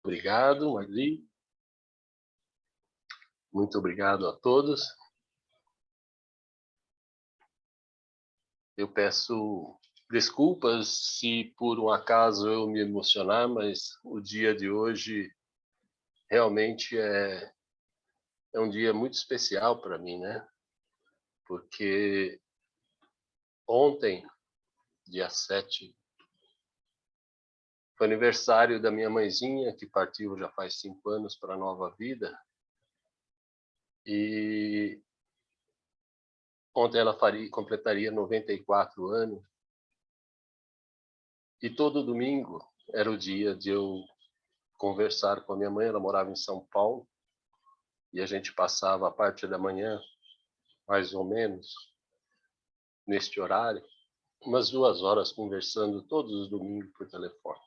Obrigado, Marli. Muito obrigado a todos. Eu peço desculpas se por um acaso eu me emocionar, mas o dia de hoje realmente é um dia muito especial para mim, né? Porque ontem, dia 7, foi aniversário da minha mãezinha, que partiu já faz 5 anos para a nova vida. E ontem ela completaria 94 anos. E todo domingo era o dia de eu conversar com a minha mãe. Ela morava em São Paulo. E a gente passava a parte da manhã, mais ou menos, neste horário, umas 2 horas conversando todos os domingos por telefone.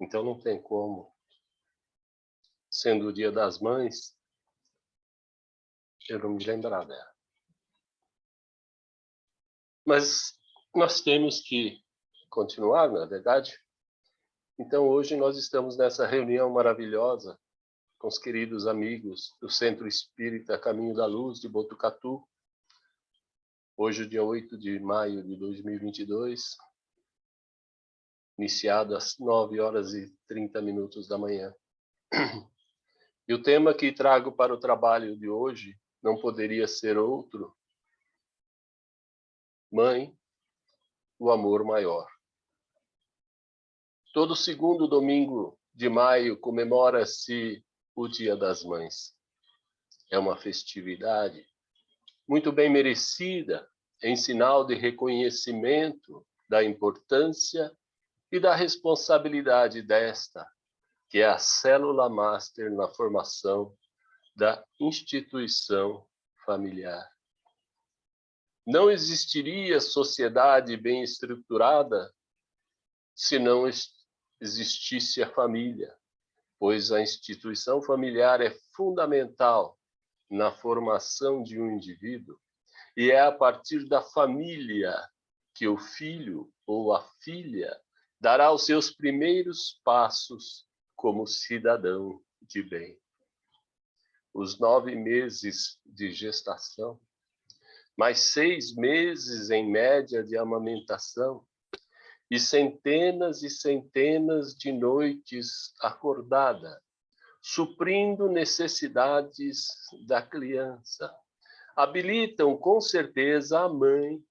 Então não tem como, sendo o Dia das Mães, eu não me lembrar dela. Mas nós temos que continuar, não é verdade? Então hoje nós estamos nessa reunião maravilhosa com os queridos amigos do Centro Espírita Caminho da Luz de Botucatu. Hoje, dia 8 de maio de 2022, iniciado às 9h30 da manhã. E o tema que trago para o trabalho de hoje não poderia ser outro: Mãe, o amor maior. Todo segundo domingo de maio comemora-se o Dia das Mães. É uma festividade muito bem merecida, em sinal de reconhecimento da importância e da responsabilidade desta, que é a célula máster na formação da instituição familiar. Não existiria sociedade bem estruturada se não existisse a família, pois a instituição familiar é fundamental na formação de um indivíduo e é a partir da família que o filho ou a filha dará os seus primeiros passos como cidadão de bem. Os 9 meses de gestação, mais 6 meses em média de amamentação e centenas de noites acordada, suprindo necessidades da criança, habilitam com certeza a mãe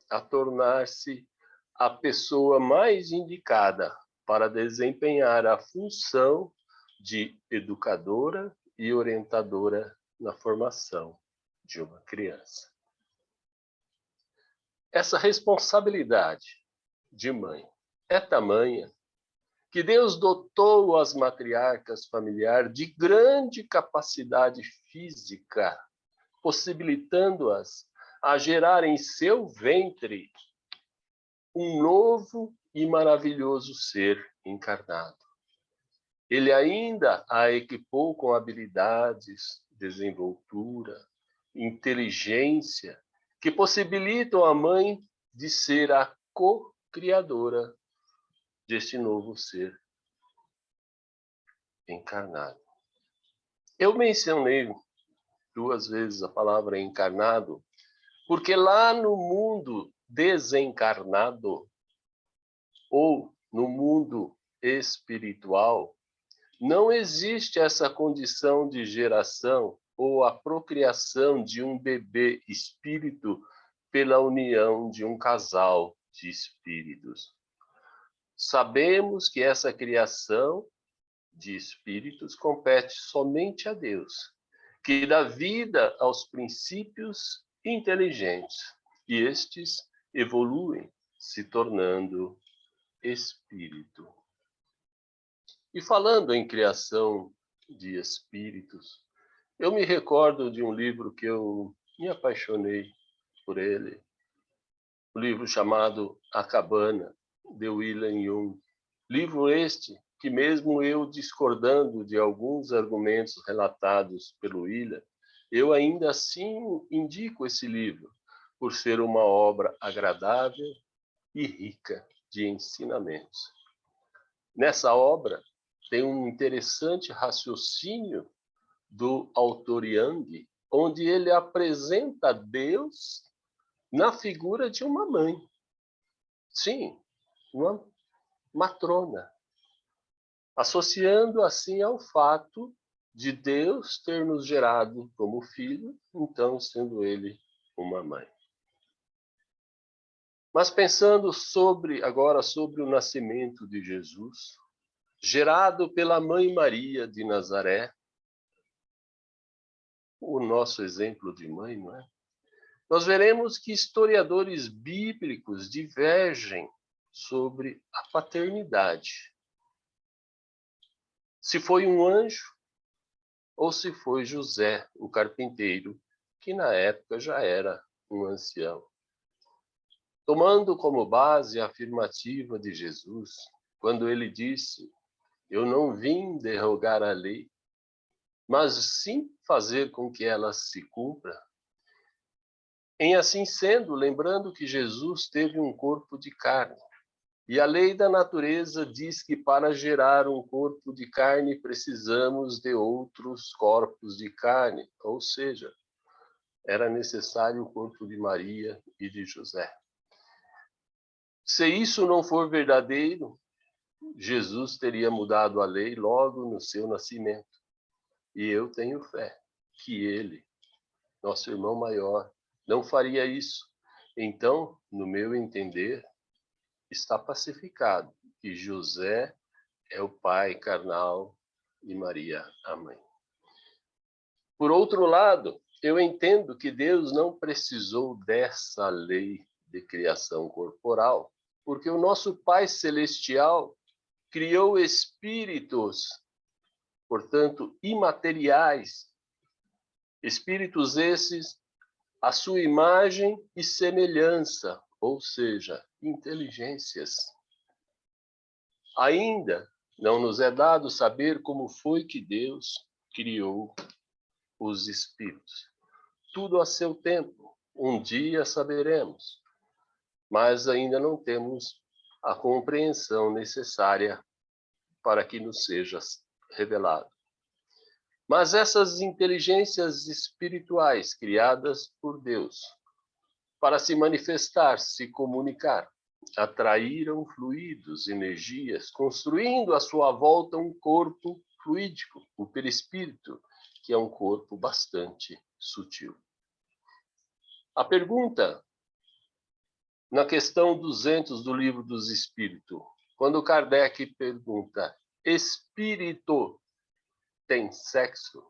a tornar-se a pessoa mais indicada para desempenhar a função de educadora e orientadora na formação de uma criança. Essa responsabilidade de mãe é tamanha que Deus dotou as matriarcas familiares de grande capacidade física, possibilitando-as a gerar em seu ventre um novo e maravilhoso ser encarnado. Ele ainda a equipou com habilidades, desenvoltura, inteligência, que possibilitam a mãe de ser a co-criadora deste novo ser encarnado. Eu mencionei 2 vezes a palavra encarnado, porque lá no mundo desencarnado, ou no mundo espiritual, não existe essa condição de geração ou a procriação de um bebê espírito pela união de um casal de espíritos. Sabemos que essa criação de espíritos compete somente a Deus, que dá vida aos princípios inteligentes, e estes evoluem, se tornando espírito. E falando em criação de espíritos, eu me recordo de um livro que eu me apaixonei por ele, um livro chamado A Cabana, de William Jung. Livro este que, mesmo eu discordando de alguns argumentos relatados pelo William, eu ainda assim indico esse livro, por ser uma obra agradável e rica de ensinamentos. Nessa obra, tem um interessante raciocínio do autor Yang, onde ele apresenta Deus na figura de uma mãe. Sim, uma matrona. Associando assim ao fato de Deus ter nos gerado como filho, então sendo ele uma mãe. Mas pensando agora sobre o nascimento de Jesus, gerado pela Mãe Maria de Nazaré, o nosso exemplo de mãe, não é? Nós veremos que historiadores bíblicos divergem sobre a paternidade. Se foi um anjo ou se foi José, o carpinteiro, que na época já era um ancião. Tomando como base a afirmativa de Jesus, quando ele disse: "Eu não vim derrogar a lei, mas sim fazer com que ela se cumpra." Em assim sendo, lembrando que Jesus teve um corpo de carne, e a lei da natureza diz que para gerar um corpo de carne precisamos de outros corpos de carne, ou seja, era necessário o corpo de Maria e de José. Se isso não for verdadeiro, Jesus teria mudado a lei logo no seu nascimento. E eu tenho fé que ele, nosso irmão maior, não faria isso. Então, no meu entender, está pacificado que José é o pai carnal e Maria a mãe. Por outro lado, eu entendo que Deus não precisou dessa lei de criação corporal, porque o nosso Pai Celestial criou espíritos, portanto, imateriais, espíritos esses à sua imagem e semelhança, ou seja, inteligências. Ainda não nos é dado saber como foi que Deus criou os espíritos. Tudo a seu tempo, um dia saberemos, mas ainda não temos a compreensão necessária para que nos seja revelado. Mas essas inteligências espirituais criadas por Deus, para se manifestar, se comunicar, atraíram fluidos, energias, construindo à sua volta um corpo fluídico, o perispírito, que é um corpo bastante sutil. A pergunta, na questão 200 do Livro dos Espíritos, quando Kardec pergunta: espírito tem sexo?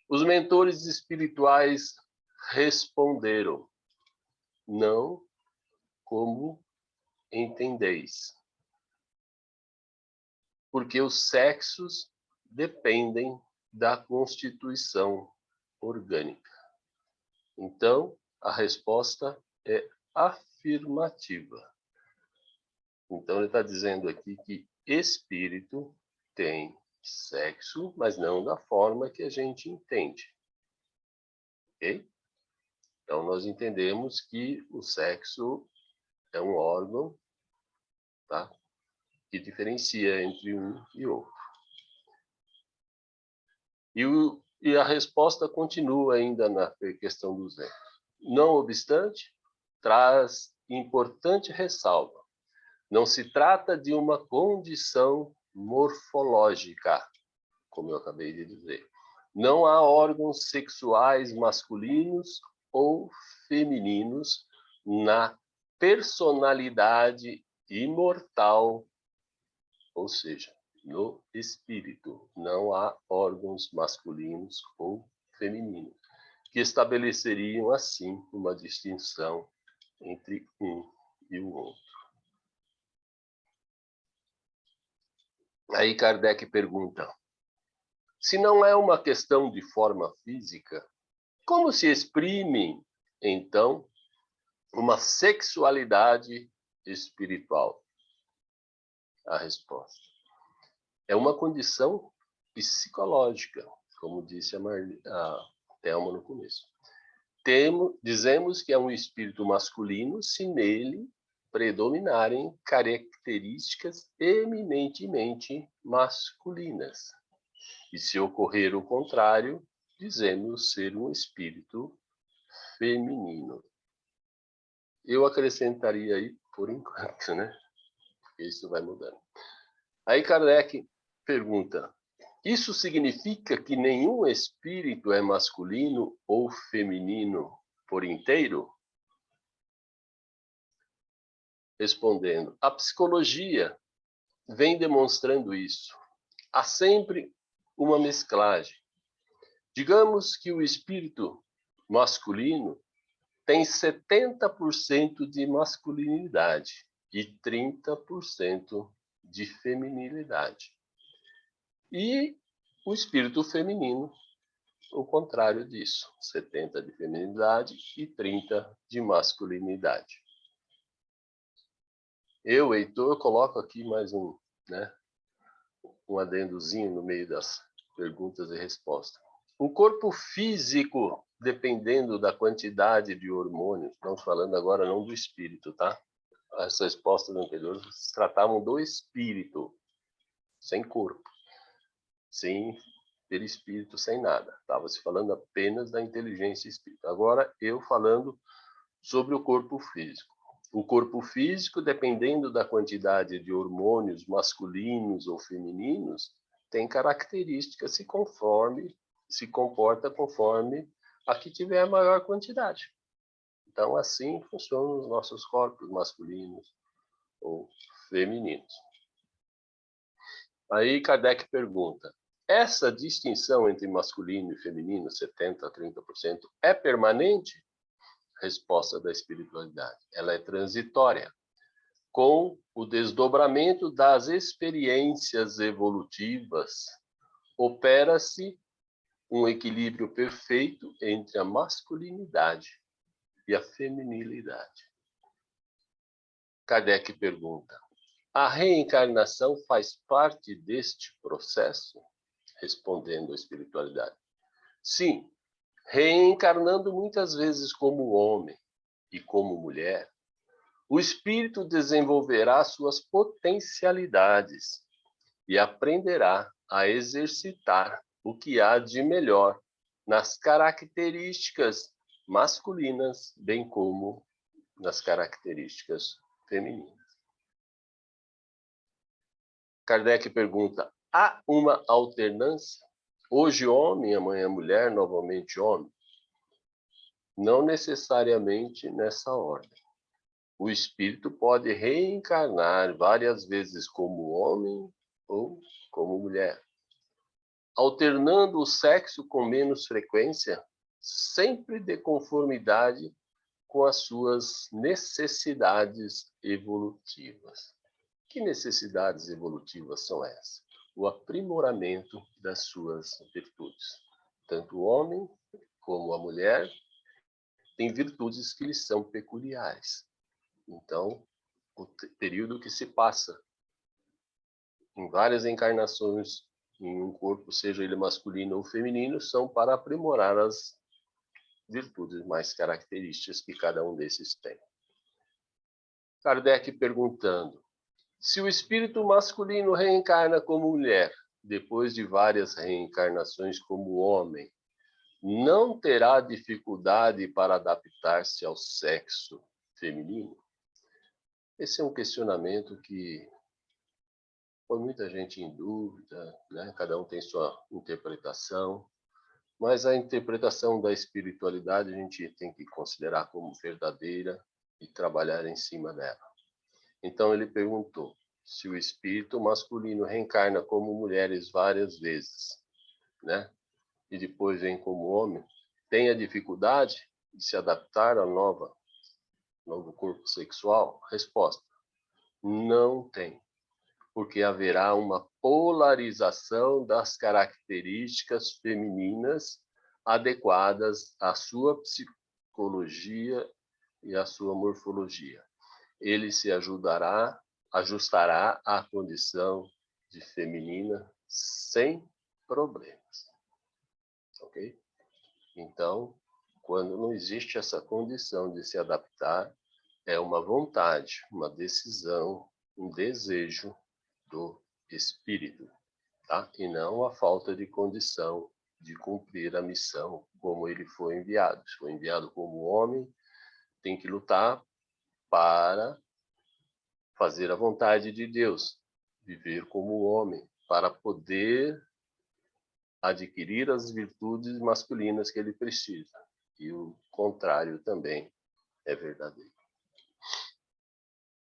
Os mentores espirituais responderam: não, como entendeis. Porque os sexos dependem da constituição orgânica. Então, a resposta é afirmativa. Então, ele está dizendo aqui que espírito tem sexo, mas não da forma que a gente entende. Ok? Então, nós entendemos que o sexo é um órgão, tá, que diferencia entre um e outro. E a resposta continua ainda na questão 200. Não obstante, traz importante ressalva. Não se trata de uma condição morfológica, como eu acabei de dizer. Não há órgãos sexuais masculinos ou femininos na personalidade imortal, ou seja, no espírito. Não há órgãos masculinos ou femininos, que estabeleceriam, assim, uma distinção entre um e o outro. Aí Kardec pergunta: se não é uma questão de forma física, como se exprime, então, uma sexualidade espiritual? A resposta: é uma condição psicológica, como disse a Thelma no começo. Dizemos que é um espírito masculino se nele predominarem características eminentemente masculinas. E se ocorrer o contrário, dizemos ser um espírito feminino. Eu acrescentaria aí, por enquanto, né? Porque isso vai mudando. Aí Kardec pergunta, isso significa que nenhum espírito é masculino ou feminino por inteiro? Respondendo, a psicologia vem demonstrando isso. Há sempre uma mesclagem. Digamos que o espírito masculino tem 70% de masculinidade e 30% de feminilidade. E o espírito feminino, o contrário disso, 70% de feminilidade e 30% de masculinidade. Eu, Heitor, coloco aqui mais um adendozinho no meio das perguntas e respostas. O corpo físico, dependendo da quantidade de hormônios, estamos falando agora não do espírito, tá? As respostas anteriores se tratavam do espírito, sem corpo, sem perispírito, sem nada. Estava se falando apenas da inteligência espírita. Agora, eu falando sobre o corpo físico. O corpo físico, dependendo da quantidade de hormônios masculinos ou femininos, tem características se comporta conforme a que tiver a maior quantidade. Então, assim funcionam os nossos corpos masculinos ou femininos. Aí Kardec pergunta, essa distinção entre masculino e feminino, 70% a 30%, é permanente? Resposta da espiritualidade. Ela é transitória. Com o desdobramento das experiências evolutivas, opera-se um equilíbrio perfeito entre a masculinidade e a feminilidade. Kardec pergunta, a reencarnação faz parte deste processo? Respondendo a espiritualidade. Sim, reencarnando muitas vezes como homem e como mulher, o espírito desenvolverá suas potencialidades e aprenderá a exercitar o que há de melhor nas características masculinas, bem como nas características femininas. Kardec pergunta, há uma alternância? Hoje homem, amanhã mulher, novamente homem? Não necessariamente nessa ordem. O espírito pode reencarnar várias vezes como homem ou como mulher, alternando o sexo com menos frequência, sempre de conformidade com as suas necessidades evolutivas. Que necessidades evolutivas são essas? O aprimoramento das suas virtudes. Tanto o homem como a mulher têm virtudes que lhes são peculiares. Então, o período que se passa em várias encarnações em um corpo, seja ele masculino ou feminino, são para aprimorar as virtudes mais características que cada um desses tem. Kardec perguntando, se o espírito masculino reencarna como mulher, depois de várias reencarnações como homem, não terá dificuldade para adaptar-se ao sexo feminino? Esse é um questionamento que põe muita gente em dúvida, né? Cada um tem sua interpretação, mas a interpretação da espiritualidade a gente tem que considerar como verdadeira e trabalhar em cima dela. Então ele perguntou, se o espírito masculino reencarna como mulheres várias vezes, né? E depois vem como homem, tem a dificuldade de se adaptar ao novo corpo sexual? Resposta, não tem, porque haverá uma polarização das características femininas adequadas à sua psicologia e à sua morfologia. Ele se ajustará à condição de feminina sem problemas. Ok? Então, quando não existe essa condição de se adaptar, é uma vontade, uma decisão, um desejo do espírito, tá? E não a falta de condição de cumprir a missão como ele foi enviado. Se foi enviado como homem, tem que lutar para fazer a vontade de Deus, viver como homem, para poder adquirir as virtudes masculinas que ele precisa. E o contrário também é verdadeiro.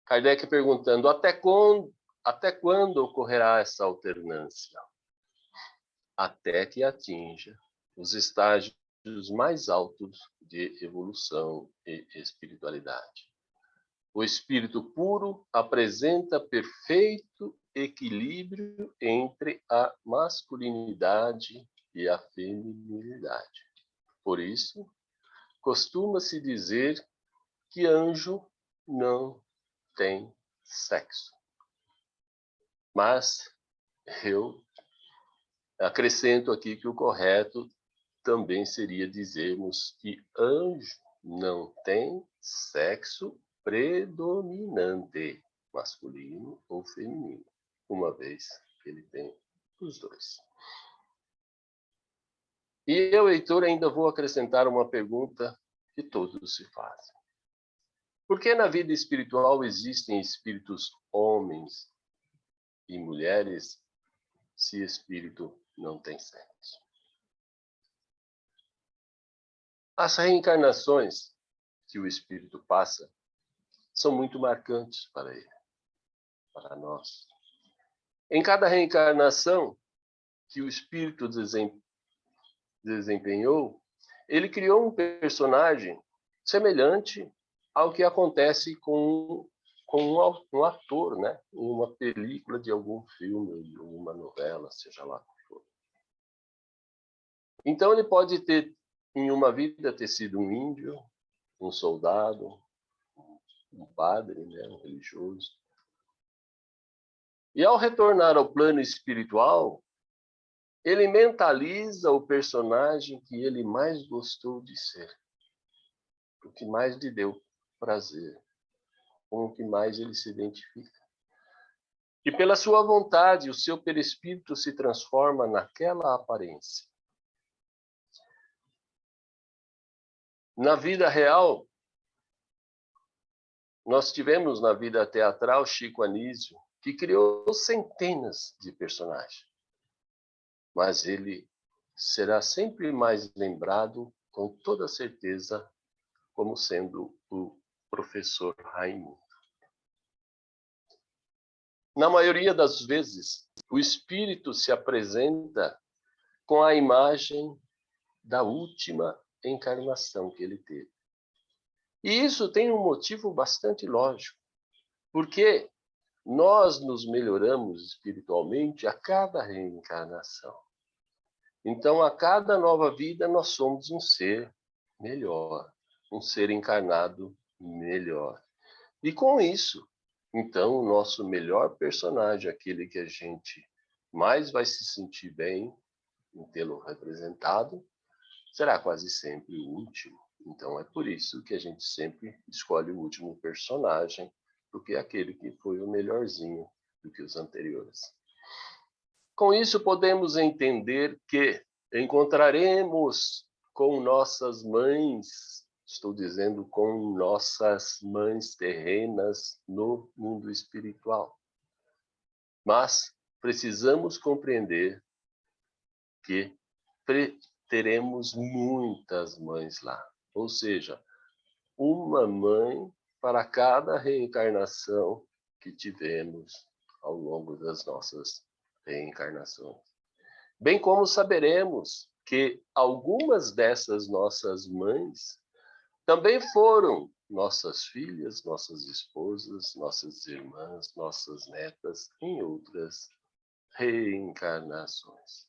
Kardec perguntando, até quando ocorrerá essa alternância? Até que atinja os estágios mais altos de evolução e espiritualidade. O espírito puro apresenta perfeito equilíbrio entre a masculinidade e a feminilidade. Por isso, costuma-se dizer que anjo não tem sexo. Mas eu acrescento aqui que o correto também seria dizermos que anjo não tem sexo predominante, masculino ou feminino, uma vez que ele tem os dois. E eu, Heitor, ainda vou acrescentar uma pergunta que todos se fazem. Por que na vida espiritual existem espíritos homens e mulheres se espírito não tem sexo? As reencarnações que o espírito passa são muito marcantes para ele, para nós. Em cada reencarnação que o espírito desempenhou, ele criou um personagem semelhante ao que acontece com um ator, né? Em uma película de algum filme, de alguma novela, seja lá o que for. Então ele pode ter, em uma vida, ter sido um índio, um soldado, um padre, né? Um religioso. E ao retornar ao plano espiritual, ele mentaliza o personagem que ele mais gostou de ser, o que mais lhe deu prazer, com o que mais ele se identifica. E pela sua vontade, o seu perispírito se transforma naquela aparência. Na vida real, nós tivemos na vida teatral Chico Anísio, que criou centenas de personagens. Mas ele será sempre mais lembrado, com toda certeza, como sendo o professor Raimundo. Na maioria das vezes, o espírito se apresenta com a imagem da última encarnação que ele teve. E isso tem um motivo bastante lógico, porque nós nos melhoramos espiritualmente a cada reencarnação. Então, a cada nova vida, nós somos um ser melhor, um ser encarnado melhor. E com isso, então, o nosso melhor personagem, aquele que a gente mais vai se sentir bem em tê-lo representado, será quase sempre o último. Então, é por isso que a gente sempre escolhe o último personagem, porque é aquele que foi o melhorzinho do que os anteriores. Com isso, podemos entender que encontraremos com nossas mães, estou dizendo com nossas mães terrenas no mundo espiritual. Mas precisamos compreender que teremos muitas mães lá. Ou seja, uma mãe para cada reencarnação que tivemos ao longo das nossas reencarnações. Bem como saberemos que algumas dessas nossas mães também foram nossas filhas, nossas esposas, nossas irmãs, nossas netas, em outras reencarnações.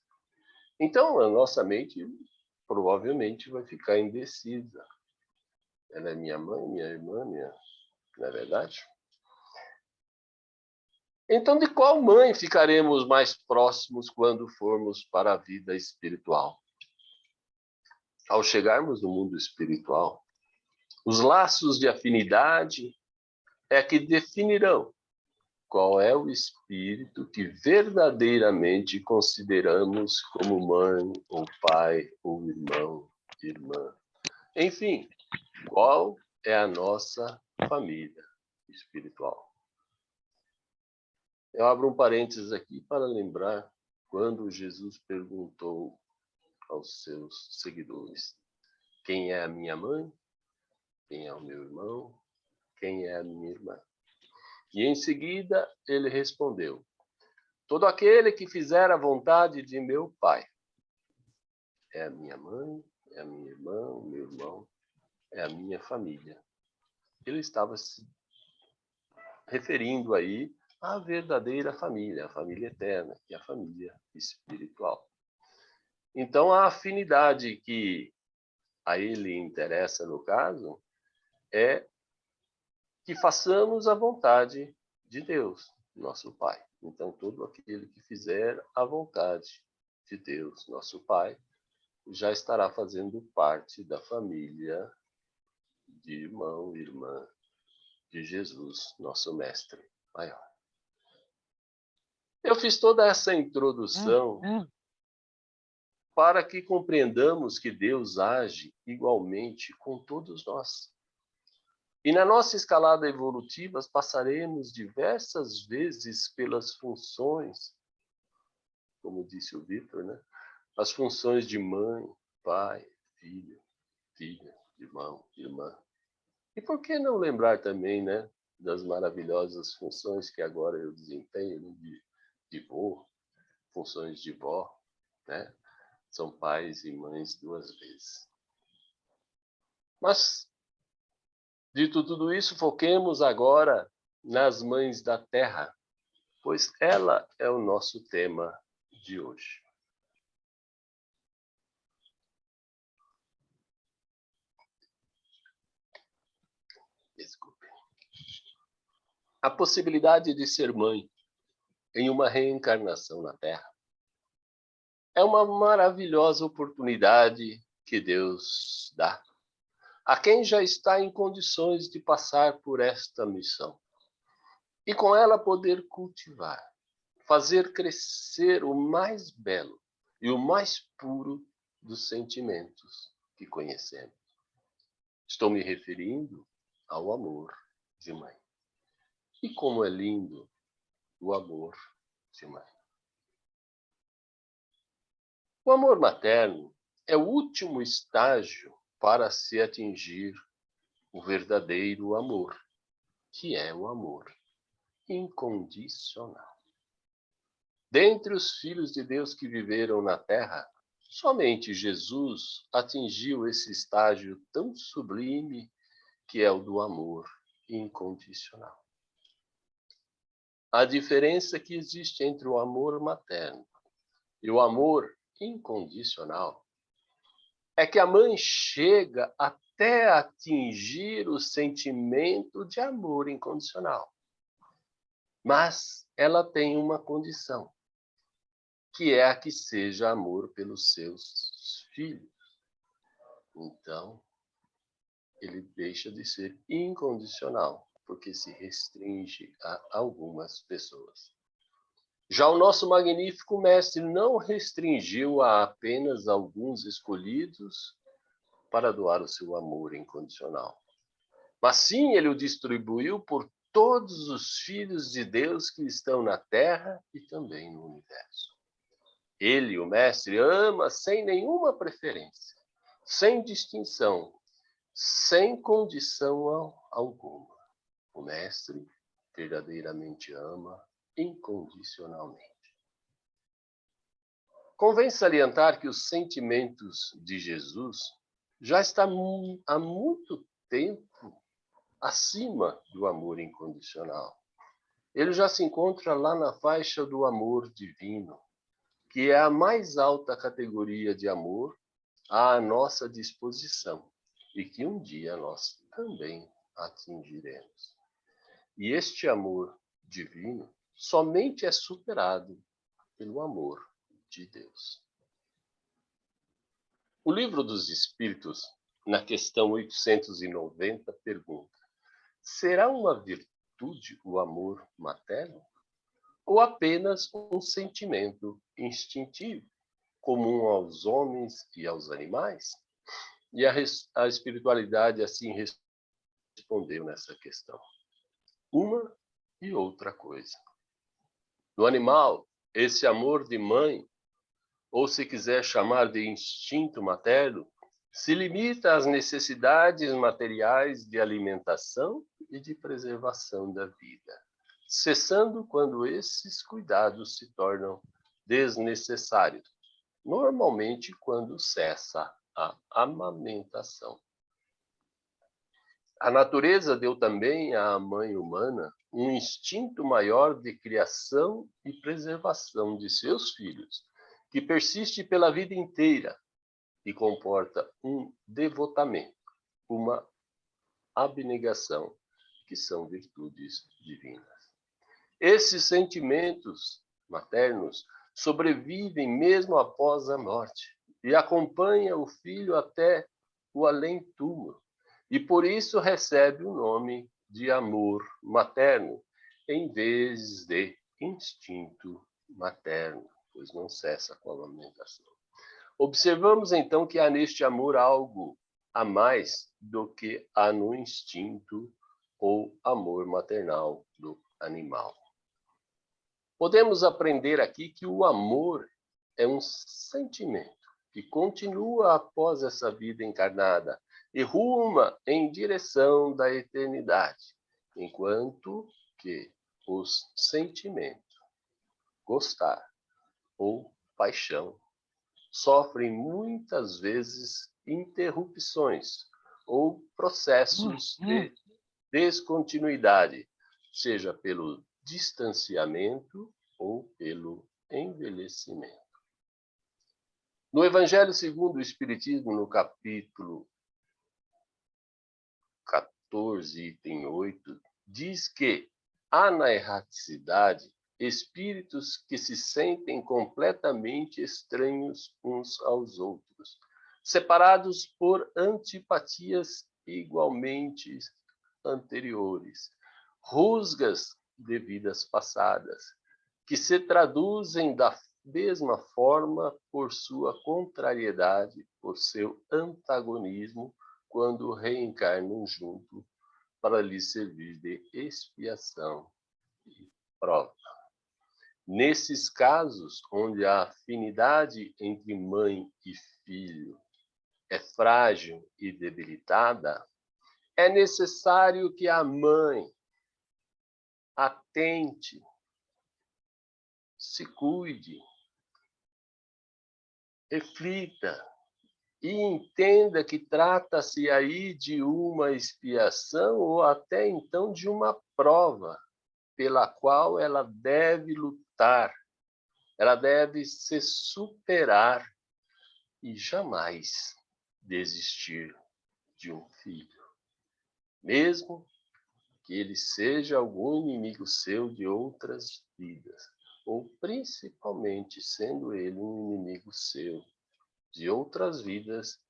Então, a nossa mente provavelmente vai ficar indecisa. Ela é minha mãe, minha irmã, não é verdade? Então, de qual mãe ficaremos mais próximos quando formos para a vida espiritual? Ao chegarmos no mundo espiritual, Os laços de afinidade é que definirão qual é o espírito que verdadeiramente consideramos como mãe, ou pai, ou irmão, irmã. Enfim, qual é a nossa família espiritual? Eu abro um parênteses aqui para lembrar quando Jesus perguntou aos seus seguidores: quem é a minha mãe? Quem é o meu irmão? Quem é a minha irmã? E em seguida ele respondeu: todo aquele que fizer a vontade de meu Pai é a minha mãe, é a minha irmã, o meu irmão, é a minha família. Ele estava se referindo aí à verdadeira família, a família eterna, que é a família espiritual. Então, a afinidade que a ele interessa, no caso, é que façamos a vontade de Deus, nosso Pai. Então, todo aquele que fizer a vontade de Deus, nosso Pai, já estará fazendo parte da família de irmão e irmã de Jesus, nosso Mestre maior. Eu fiz toda essa introdução para que compreendamos que Deus age igualmente com todos nós. E na nossa escalada evolutiva, passaremos diversas vezes pelas funções, como disse o Victor, né? As funções de mãe, pai, filho, filha, irmão, irmã. E por que não lembrar também, né, das maravilhosas funções que agora eu desempenho, né, de vô, funções de vó, né? São pais e mães duas vezes. Mas, dito tudo isso, foquemos agora nas mães da terra, pois ela é o nosso tema de hoje. Desculpe. A possibilidade de ser mãe em uma reencarnação na Terra é uma maravilhosa oportunidade que Deus dá a quem já está em condições de passar por esta missão e com ela poder cultivar, fazer crescer o mais belo e o mais puro dos sentimentos que conhecemos. Estou me referindo ao amor de mãe. E como é lindo o amor de mãe. O amor materno é o último estágio para se atingir o verdadeiro amor, que é o amor incondicional. Dentre os filhos de Deus que viveram na terra, somente Jesus atingiu esse estágio tão sublime que é o do amor incondicional. A diferença que existe entre o amor materno e o amor incondicional é que a mãe chega até atingir o sentimento de amor incondicional. Mas ela tem uma condição, que é a que seja amor pelos seus filhos. Então, ele deixa de ser incondicional, porque se restringe a algumas pessoas. Já o nosso magnífico mestre não restringiu a apenas alguns escolhidos para doar o seu amor incondicional. Mas sim, ele o distribuiu por todos os filhos de Deus que estão na terra e também no universo. Ele, o mestre, ama sem nenhuma preferência, sem distinção, sem condição alguma. O mestre verdadeiramente ama incondicionalmente. Convém salientar que os sentimentos de Jesus já estão há muito tempo acima do amor incondicional. Ele já se encontra lá na faixa do amor divino, que é a mais alta categoria de amor à nossa disposição e que um dia nós também atingiremos. E este amor divino somente é superado pelo amor de Deus. O Livro dos Espíritos na questão 890, pergunta: será uma virtude o amor materno? Ou apenas um sentimento instintivo, comum aos homens e aos animais? E a espiritualidade assim respondeu nessa questão: uma e outra coisa. No animal, esse amor de mãe, ou se quiser chamar de instinto materno, se limita às necessidades materiais de alimentação e de preservação da vida, cessando quando esses cuidados se tornam desnecessários, normalmente quando cessa a amamentação. A natureza deu também à mãe humana um instinto maior de criação e preservação de seus filhos, que persiste pela vida inteira e comporta um devotamento, uma abnegação, que são virtudes divinas. Esses sentimentos maternos sobrevivem mesmo após a morte e acompanham o filho até o além-túmulo, e por isso recebe o nome de amor materno, em vez de instinto materno, pois não cessa com a amamentação. Observamos então que há neste amor algo a mais do que há no instinto ou amor maternal do animal. Podemos aprender aqui que o amor é um sentimento que continua após essa vida encarnada e ruma em direção da eternidade, enquanto que os sentimentos, gostar ou paixão, sofrem muitas vezes interrupções ou processos de descontinuidade, seja pelo distanciamento ou pelo envelhecimento. No Evangelho segundo o Espiritismo, no capítulo 14, item 8, diz que há na erraticidade espíritos que se sentem completamente estranhos uns aos outros, separados por antipatias igualmente anteriores, rusgas de vidas passadas, que se traduzem da mesma forma por sua contrariedade, por seu antagonismo, quando reencarnam junto para lhes servir de expiação e prova. Nesses casos, onde a afinidade entre mãe e filho é frágil e debilitada, é necessário que a mãe atente, se cuide, reflita e entenda que trata-se aí de uma expiação ou até então de uma prova pela qual ela deve lutar, ela deve se superar e jamais desistir de um filho, mesmo que ele seja algum inimigo seu de outras vidas, ou principalmente sendo ele um inimigo seu de outras vidas,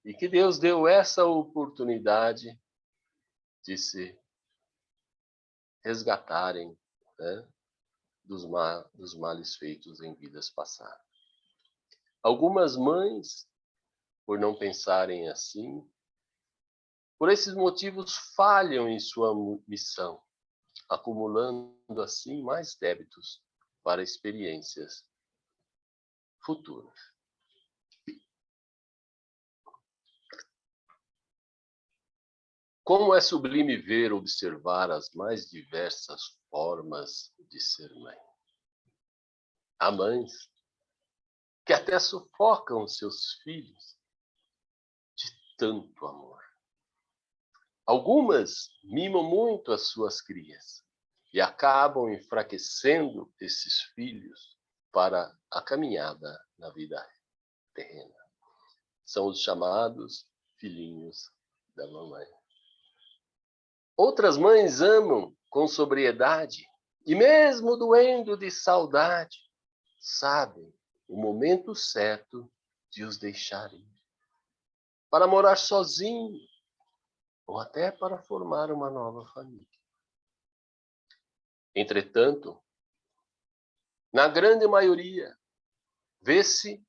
e que Deus deu essa oportunidade de se resgatarem, né, dos males feitos em vidas passadas. Algumas mães, por não pensarem assim, por esses motivos falham em sua missão, acumulando assim mais débitos para experiências futuras. Como é sublime ver, observar as mais diversas formas de ser mãe. Há mães que até sufocam seus filhos de tanto amor. Algumas mimam muito as suas crias e acabam enfraquecendo esses filhos para a caminhada na vida terrena. São os chamados filhinhos da mamãe. Outras mães amam com sobriedade e mesmo doendo de saudade, sabem o momento certo de os deixar ir. para morar sozinho, ou até para formar uma nova família. Entretanto, na grande maioria, vê-se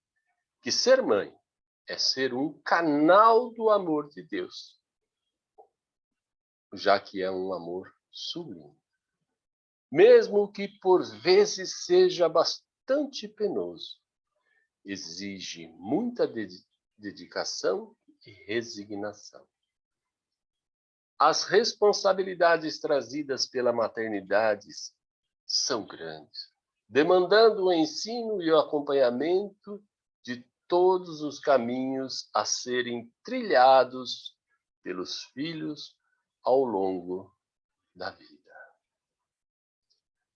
que ser mãe é ser um canal do amor de Deus, já que é um amor sublime. Mesmo que por vezes seja bastante penoso, exige muita dedicação e resignação. As responsabilidades trazidas pela maternidade são grandes, demandando o ensino e o acompanhamento de todos os caminhos a serem trilhados pelos filhos ao longo da vida.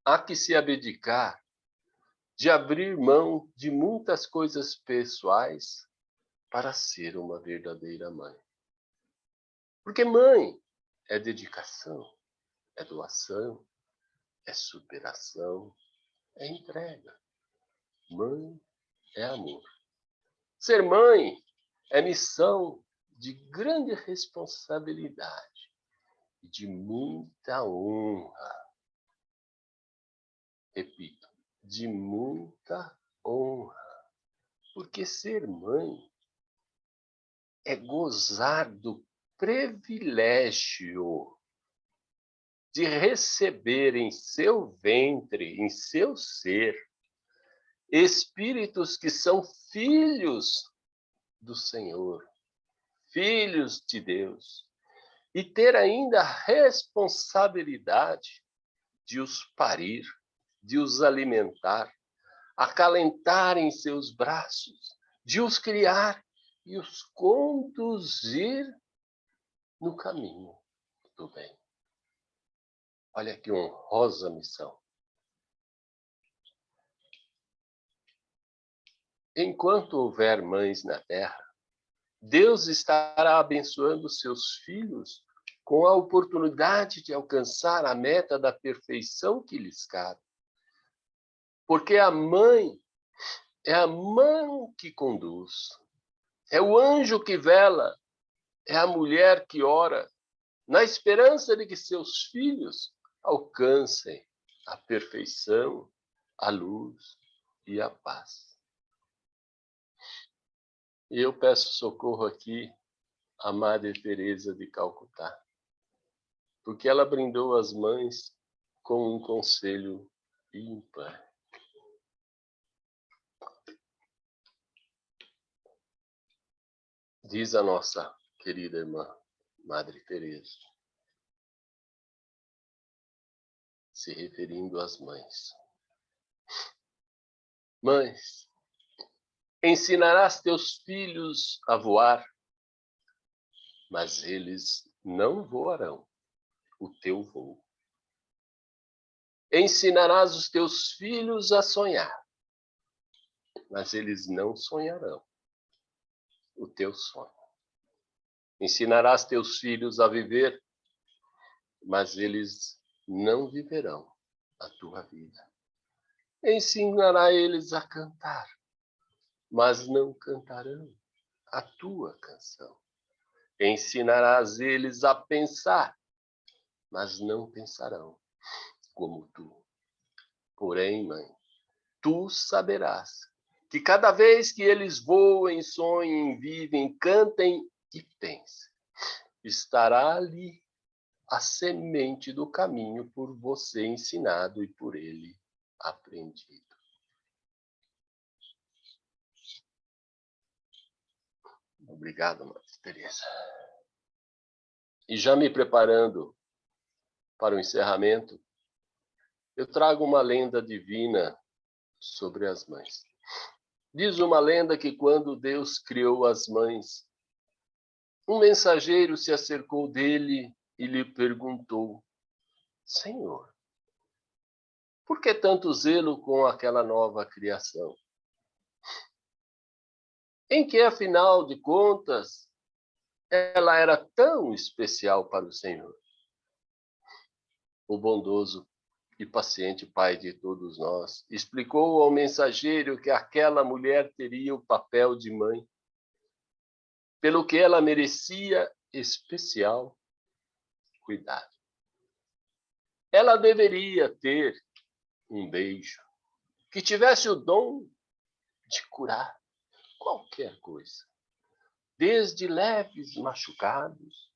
Há que se abdicar de abrir mão de muitas coisas pessoais para ser uma verdadeira mãe. Porque mãe é dedicação, é doação, é superação, é entrega. Mãe é amor. Ser mãe é missão de grande responsabilidade e de muita honra. Repito, de muita honra. Porque ser mãe é gozar do privilégio de receber em seu ventre, em seu ser, espíritos que são filhos do Senhor, filhos de Deus, e ter ainda a responsabilidade de os parir, de os alimentar, acalentar em seus braços, de os criar e os conduzir no caminho do bem. Olha que honrosa missão. Enquanto houver mães na terra, Deus estará abençoando seus filhos com a oportunidade de alcançar a meta da perfeição que lhes cabe. Porque a mãe é a mão que conduz, é o anjo que vela, é a mulher que ora, na esperança de que seus filhos alcancem a perfeição, a luz e a paz. E eu peço socorro aqui à Madre Teresa de Calcutá, porque ela brindou as mães com um conselho ímpar. Diz a nossa querida irmã, Madre Teresa, se referindo às mães. Mães, ensinarás teus filhos a voar, mas eles não voarão o teu voo. Ensinarás os teus filhos a sonhar, mas eles não sonharão o teu sonho. Ensinarás teus filhos a viver, mas eles não viverão a tua vida. Ensinará eles a cantar, mas não cantarão a tua canção. Ensinarás eles a pensar, mas não pensarão como tu. Porém, mãe, tu saberás que cada vez que eles voem, sonhem, vivem, cantem e pensem, estará ali a semente do caminho por você ensinado e por ele aprendido. Obrigado, Madre Teresa. E já me preparando para o encerramento, eu trago uma lenda divina sobre as mães. Diz uma lenda que quando Deus criou as mães, um mensageiro se acercou dele e lhe perguntou: Senhor, por que tanto zelo com aquela nova criação? Em que, afinal de contas, ela era tão especial para o Senhor? O bondoso e paciente Pai de todos nós explicou ao mensageiro que aquela mulher teria o papel de mãe, pelo que ela merecia especial cuidado. Ela deveria ter um beijo que tivesse o dom de curar qualquer coisa, desde leves machucados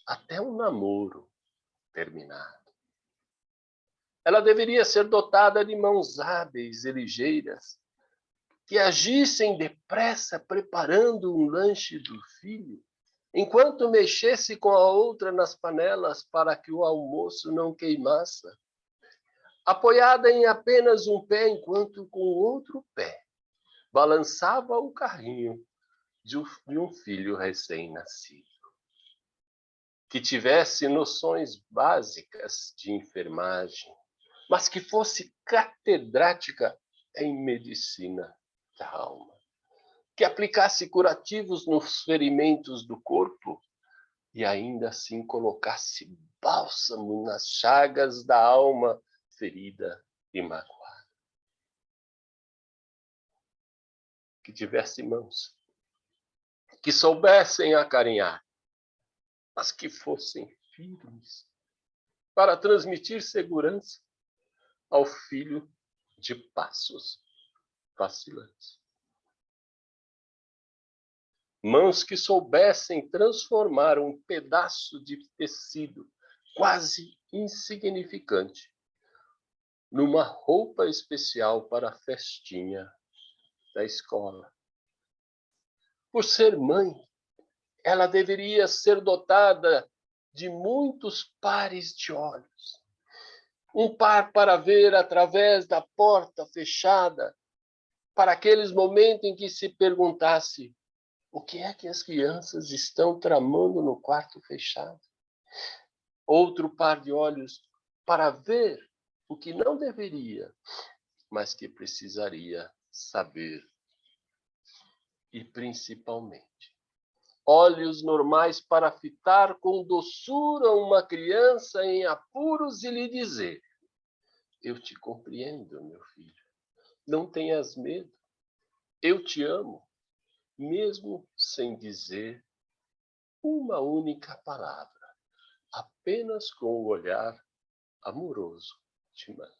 até um namoro terminado. Ela deveria ser dotada de mãos hábeis e ligeiras, que agissem depressa preparando um lanche do filho, enquanto mexesse com a outra nas panelas para que o almoço não queimasse, apoiada em apenas um pé, enquanto com o outro pé balançava o carrinho de um filho recém-nascido. Que tivesse noções básicas de enfermagem, mas que fosse catedrática em medicina da alma. Que aplicasse curativos nos ferimentos do corpo e ainda assim colocasse bálsamo nas chagas da alma ferida e magoada. Que tivesse mãos que soubessem acarinhar, mas que fossem firmes para transmitir segurança ao filho de passos vacilantes. Mãos que soubessem transformar um pedaço de tecido quase insignificante numa roupa especial para a festinha da escola. Por ser mãe, ela deveria ser dotada de muitos pares de olhos. Um par para ver através da porta fechada, para aqueles momentos em que se perguntasse: o que é que as crianças estão tramando no quarto fechado? Outro par de olhos para ver o que não deveria, mas que precisaria saber. E principalmente, olhos normais para fitar com doçura uma criança em apuros e lhe dizer: eu te compreendo, meu filho. Não tenhas medo. Eu te amo, mesmo sem dizer uma única palavra, apenas com o olhar amoroso de mãe.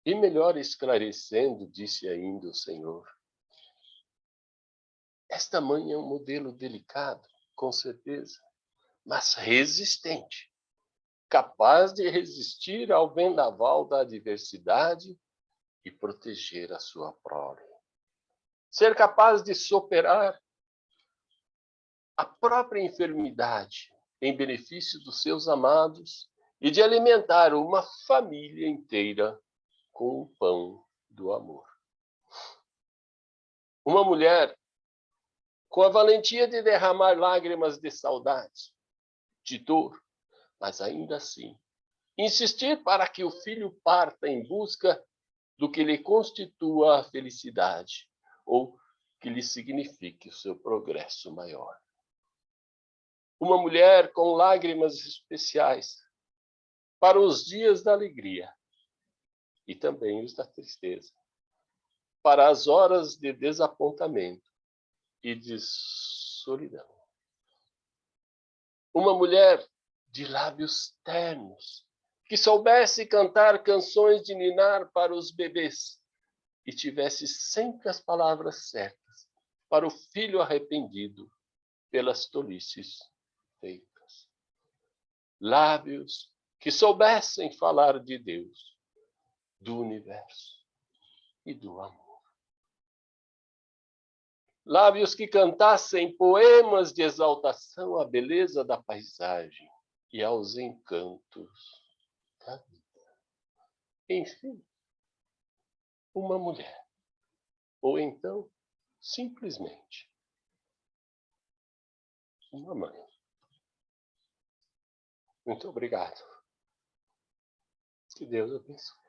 E melhor esclarecendo, disse ainda o Senhor, esta mãe é um modelo delicado, com certeza, mas resistente, capaz de resistir ao vendaval da adversidade e proteger a sua prole. Ser capaz de superar a própria enfermidade em benefício dos seus amados e de alimentar uma família inteira com o pão do amor. Uma mulher com a valentia de derramar lágrimas de saudade, de dor, mas ainda assim, insistir para que o filho parta em busca do que lhe constitua a felicidade ou que lhe signifique o seu progresso maior. Uma mulher com lágrimas especiais para os dias da alegria e também os da tristeza, para as horas de desapontamento e de solidão. Uma mulher de lábios ternos, que soubesse cantar canções de ninar para os bebês e tivesse sempre as palavras certas para o filho arrependido pelas tolices feitas. Lábios que soubessem falar de Deus, do universo e do amor. Lábios que cantassem poemas de exaltação à beleza da paisagem e aos encantos da vida. Enfim, uma mulher. Ou então, simplesmente, uma mãe. Muito obrigado. Que Deus abençoe.